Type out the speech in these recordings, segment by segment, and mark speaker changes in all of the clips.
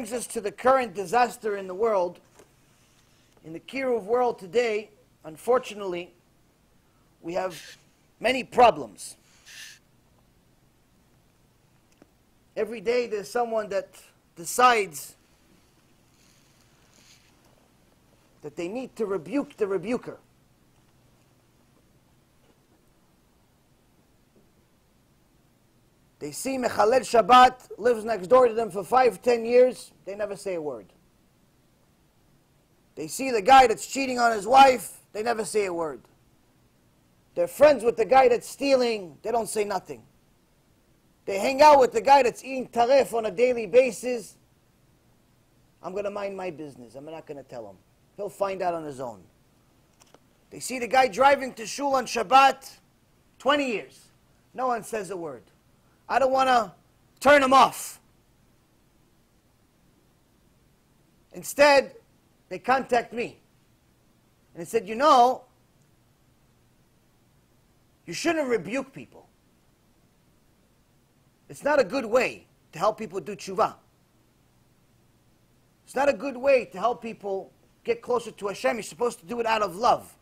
Speaker 1: brings us to the current disaster in the world. In the Kiruv world today, unfortunately, we have many problems. Every day there's someone that decides that they need to rebuke the rebuker. They see Mechalel Shabbat, lives next door to them for 5-10 years, they never say a word. They see the guy that's cheating on his wife, they never say a word. They're friends with the guy that's stealing, they don't say nothing. They hang out with the guy that's eating taref on a daily basis. I'm going to mind my business, I'm not going to tell him. He'll find out on his own. They see the guy driving to shul on Shabbat, 20 years. No one says a word. I don't want to turn him off. Instead, they contact me. And they said, you know, you shouldn't rebuke people. It's not a good way to help people do tshuva. It's not a good way to help people get closer to Hashem. You're supposed to do it out of love.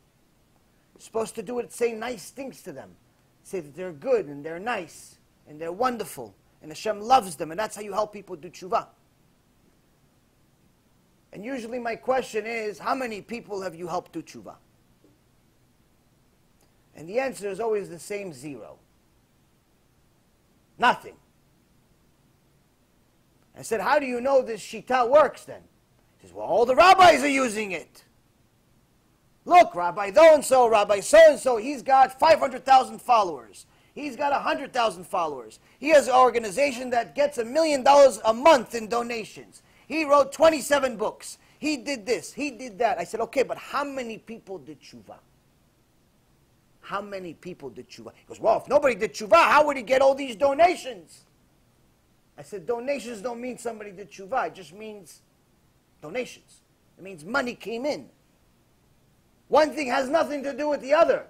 Speaker 1: You're supposed to do it, say nice things to them. Say that they're good and they're nice and they're wonderful and Hashem loves them, and that's how you help people do tshuva. And usually my question is, how many people have you helped do tshuva? And the answer is always the same: 0. Nothing. I said, how do you know this shita works then? He says, well, all the rabbis are using it. Look, Rabbi so-and-so, Rabbi so-and-so, he's got 500,000 followers. He's got 100,000 followers. He has an organization that gets $1 million a month in donations. He wrote 27 books. He did this, he did that. I said, okay, but how many people did tshuva? How many people did tshuva? He goes, well, if nobody did tshuva, how would he get all these donations? I said, donations don't mean somebody did tshuva. It just means donations. It means money came in. One thing has nothing to do with the other.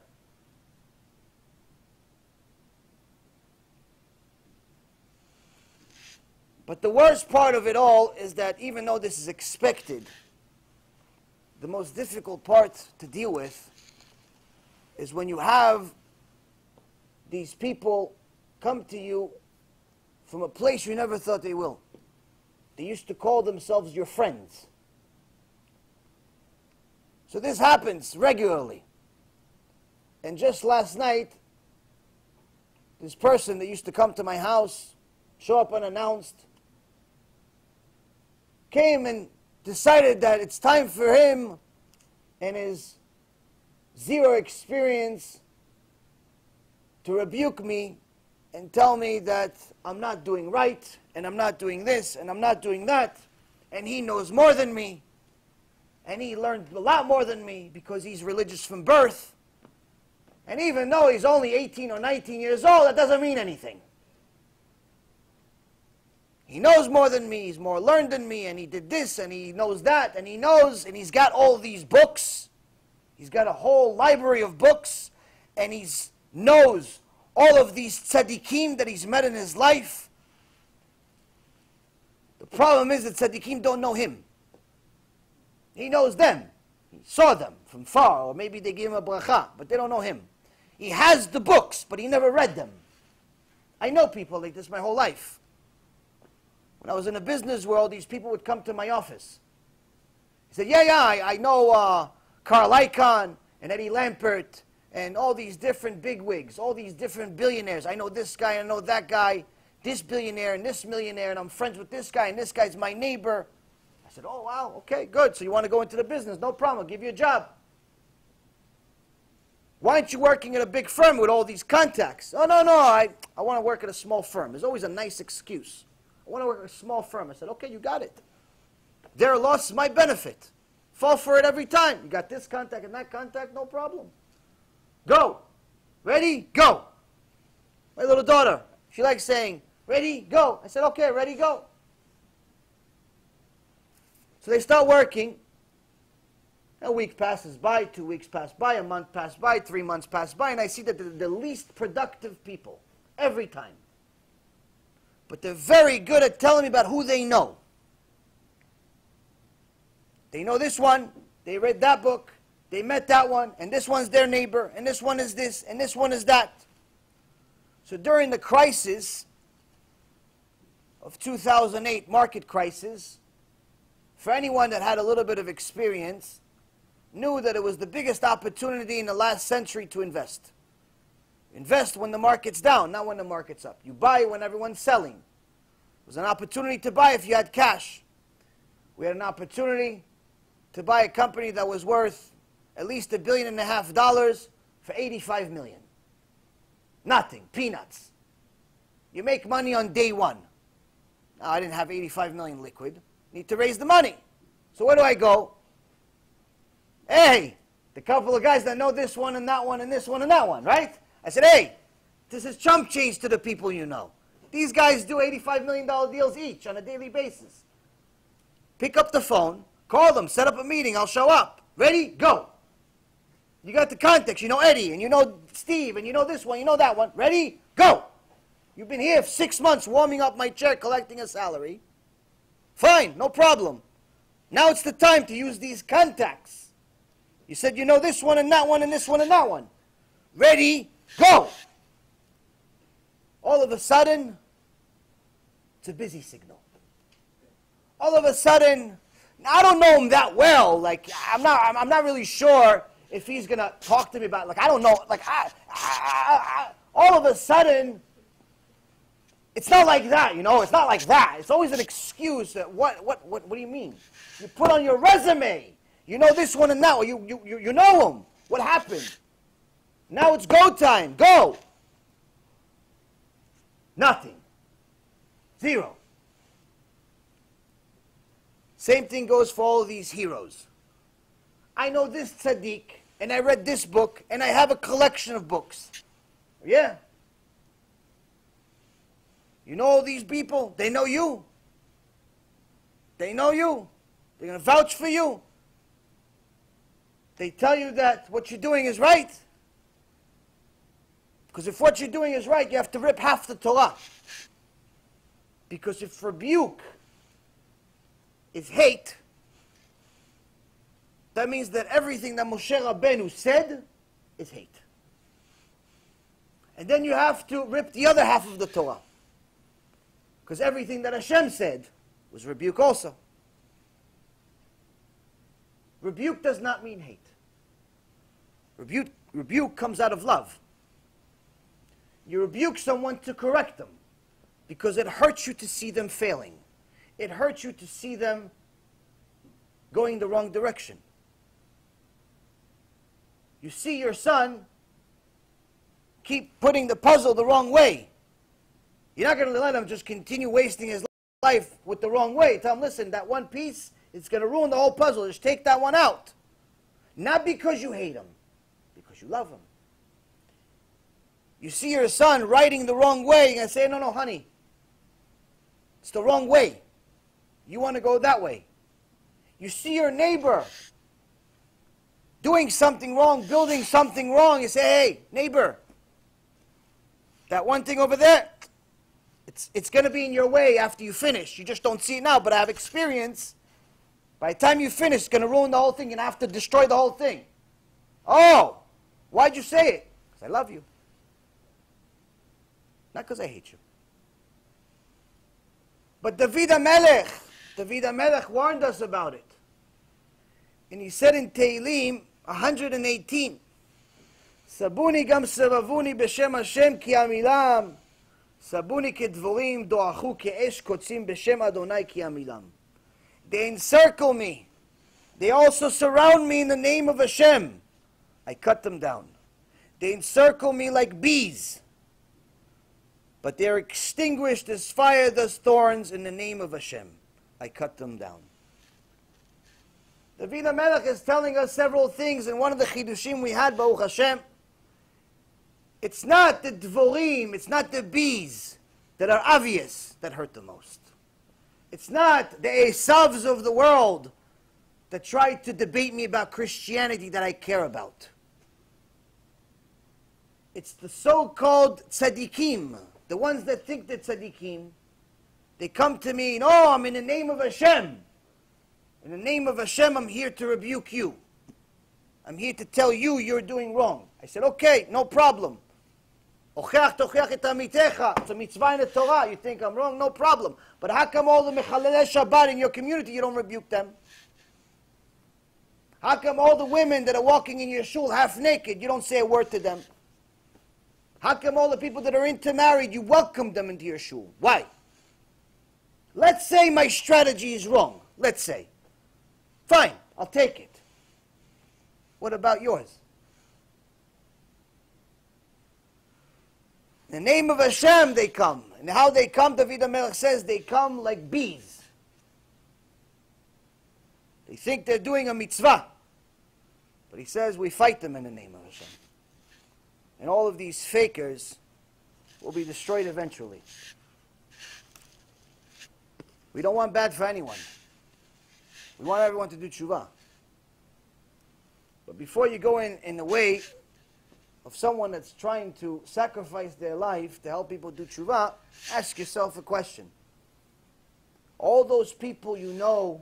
Speaker 1: But the worst part of it all is that even though this is expected, the most difficult part to deal with is when you have these people come to you from a place you never thought they will. They used to call themselves your friends. So this happens regularly. And just last night, this person that used to come to my house, show up unannounced, came and decided that it's time for him and his 0 experience to rebuke me and tell me that I'm not doing right, and I'm not doing this, and I'm not doing that, and he knows more than me, and he learned a lot more than me because he's religious from birth, and even though he's only 18 or 19 years old, that doesn't mean anything. He knows more than me, he's more learned than me, and he did this, and he knows that, and he knows, and he's got all these books. He's got a whole library of books, and he knows all of these tzaddikim that he's met in his life. The problem is that tzaddikim don't know him. He knows them. He saw them from far, or maybe they gave him a bracha, but they don't know him. He has the books, but he never read them. I know people like this my whole life. When I was in the business world, these people would come to my office. He said, I know Carl Icahn and Eddie Lampert and all these different bigwigs, all these different billionaires. I know this guy, I know that guy, this billionaire and this millionaire, and I'm friends with this guy, and this guy's my neighbor. I said, oh, wow, okay, good. So you want to go into the business? No problem, I'll give you a job. Why aren't you working at a big firm with all these contacts? Oh, no, I want to work at a small firm. There's always a nice excuse. I want to work at a small firm. I said, okay, you got it. Their loss is my benefit. Fall for it every time. You got this contact and that contact, no problem. Go. Ready? Go. My little daughter, she likes saying, ready? Go. I said, okay, ready? Go. So they start working. A week passes by, 2 weeks pass by, a month pass by, 3 months pass by, and I see that they're the least productive people every time. But they're very good at telling me about who they know. They know this one, they read that book, they met that one, and this one's their neighbor, and this one is this, and this one is that. So during the crisis of 2008, market crisis, for anyone that had a little bit of experience, knew that it was the biggest opportunity in the last century to invest. Invest when the market's down, not when the market's up. You buy when everyone's selling. It was an opportunity to buy if you had cash. We had an opportunity to buy a company that was worth at least $1.5 billion for 85 million. Nothing, peanuts. You make money on day one. Now, I didn't have 85 million liquid. Need to raise the money. So where do I go? Hey, the couple of guys that know this one and that one and this one and that one, right? I said, hey, this is chump change to the people you know. These guys do $85 million deals each on a daily basis. Pick up the phone, call them, set up a meeting, I'll show up. Ready? Go. You got the context, you know Eddie, and you know Steve, and you know this one, you know that one. Ready? Go. You've been here for 6 months warming up my chair, collecting a salary. Fine, no problem. Now it's the time to use these contacts. You said you know this one and that one and this one and that one. Ready? Go. All of a sudden, it's a busy signal. All of a sudden, I don't know him that well. Like I'm not really sure if he's gonna talk to me about. Like I don't know. Like all of a sudden, it's not like that. You know, it's not like that. It's always an excuse. That what do you mean? You put on your resume. You know this one and that one. You know him. What happened? Now it's go time. Go. Nothing. Zero. Same thing goes for all these heroes. I know this tzaddik, and I read this book, and I have a collection of books. Yeah. You know all these people? They know you. They know you. They're going to vouch for you. They tell you that what you're doing is right. Because if what you're doing is right, you have to rip half the Torah. Because if rebuke is hate, that means that everything that Moshe Rabbeinu said is hate. And then you have to rip the other half of the Torah. Because everything that Hashem said was rebuke also. Rebuke does not mean hate. Rebuke comes out of love. You rebuke someone to correct them because it hurts you to see them failing. It hurts you to see them going the wrong direction. You see your son keep putting the puzzle the wrong way. You're not going to let him just continue wasting his life with the wrong way. Tell him, listen, that one piece, it's going to ruin the whole puzzle. Just take that one out. Not because you hate him, because you love him. You see your son riding the wrong way, you're going to say, no, no, honey. It's the wrong way. You want to go that way. You see your neighbor doing something wrong, building something wrong. You say, hey, neighbor, that one thing over there, it's going to be in your way after you finish. You just don't see it now, but I have experience. By the time you finish, it's going to ruin the whole thing and have to destroy the whole thing. Oh, why'd you say it? Because I love you. Not because I hate you. But David HaMelech warned us about it. And he said in Tehillim 118, Sabuni gam sevavuni b'shem Hashem ki amilam, Sabuni kedvorim doachu ke'esh kotzim b'shem Adonai ki amilam. They encircle me. They also surround me in the name of Hashem. I cut them down. They encircle me like bees. But they are extinguished as fire does thorns in the name of Hashem. I cut them down. David HaMelech is telling us several things, and one of the chidushim we had, Baruch Hashem, it's not the dvorim, it's not the bees that are obvious that hurt the most. It's not the Esavs of the world that try to debate me about Christianity that I care about. It's the so-called tzaddikim, the ones that think that tzaddikim, they come to me and, oh, I'm in the name of Hashem. In the name of Hashem, I'm here to rebuke you. I'm here to tell you you're doing wrong. I said, okay, no problem. Ocheach tocheach et amitecha. It's a mitzvah in the Torah. You think I'm wrong? No problem. But how come all the mechalelei Shabbat in your community, you don't rebuke them? How come all the women that are walking in your shul half naked, you don't say a word to them? How come all the people that are intermarried, you welcome them into your shul? Why? Let's say my strategy is wrong. Let's say. Fine, I'll take it. What about yours? In the name of Hashem they come. And how they come, David HaMelech says, they come like bees. They think they're doing a mitzvah. But he says, we fight them in the name of Hashem. And all of these fakers will be destroyed eventually. We don't want bad for anyone. We want everyone to do tshuva. But before you go in the way of someone that's trying to sacrifice their life to help people do tshuva, ask yourself a question. All those people you know,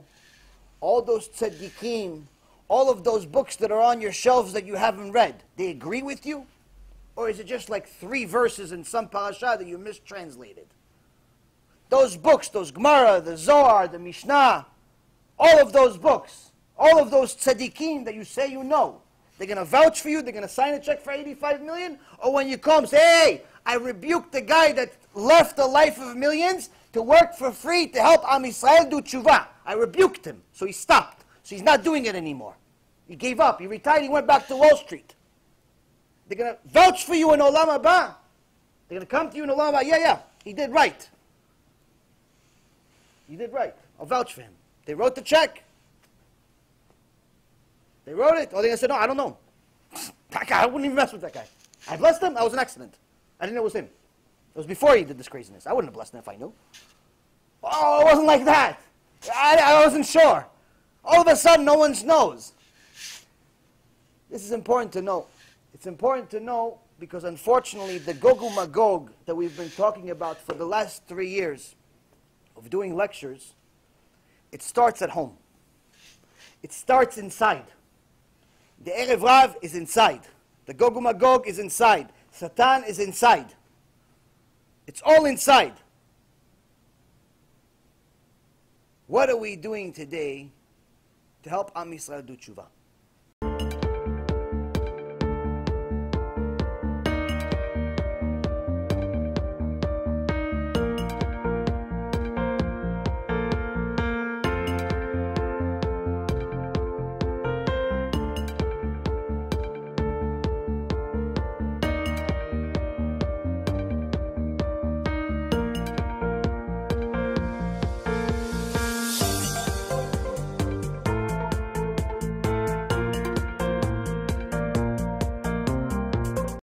Speaker 1: all those tzaddikim, all of those books that are on your shelves that you haven't read, they agree with you? Or is it just like 3 verses in some parasha that you mistranslated? Those books, those Gemara, the Zohar, the Mishnah, all of those books, all of those tzaddikim that you say you know, they're going to vouch for you, they're going to sign a check for 85 million? Or when you come, say, hey, I rebuked the guy that left a life of millions to work for free to help Am Yisrael do tshuva. I rebuked him, so he stopped. So he's not doing it anymore. He gave up, he retired, he went back to Wall Street. They're going to vouch for you in Olam Haba. They're going to come to you in Olam Haba. Yeah, he did right. He did right. I'll vouch for him. They wrote the check. They wrote it. Or they're going to say, no, I don't know. That guy, I wouldn't even mess with that guy. I blessed him. That was an accident. I didn't know it was him. It was before he did this craziness. I wouldn't have blessed him if I knew. Oh, it wasn't like that. I wasn't sure. All of a sudden, no one knows. This is important to know. It's important to know because, unfortunately, the Umagog that we've been talking about for the last 3 years of doing lectures, it starts at home. It starts inside. The Erev Rav is inside. The Umagog is inside. Satan is inside. It's all inside. What are we doing today to help Am Yisrael do tshuva?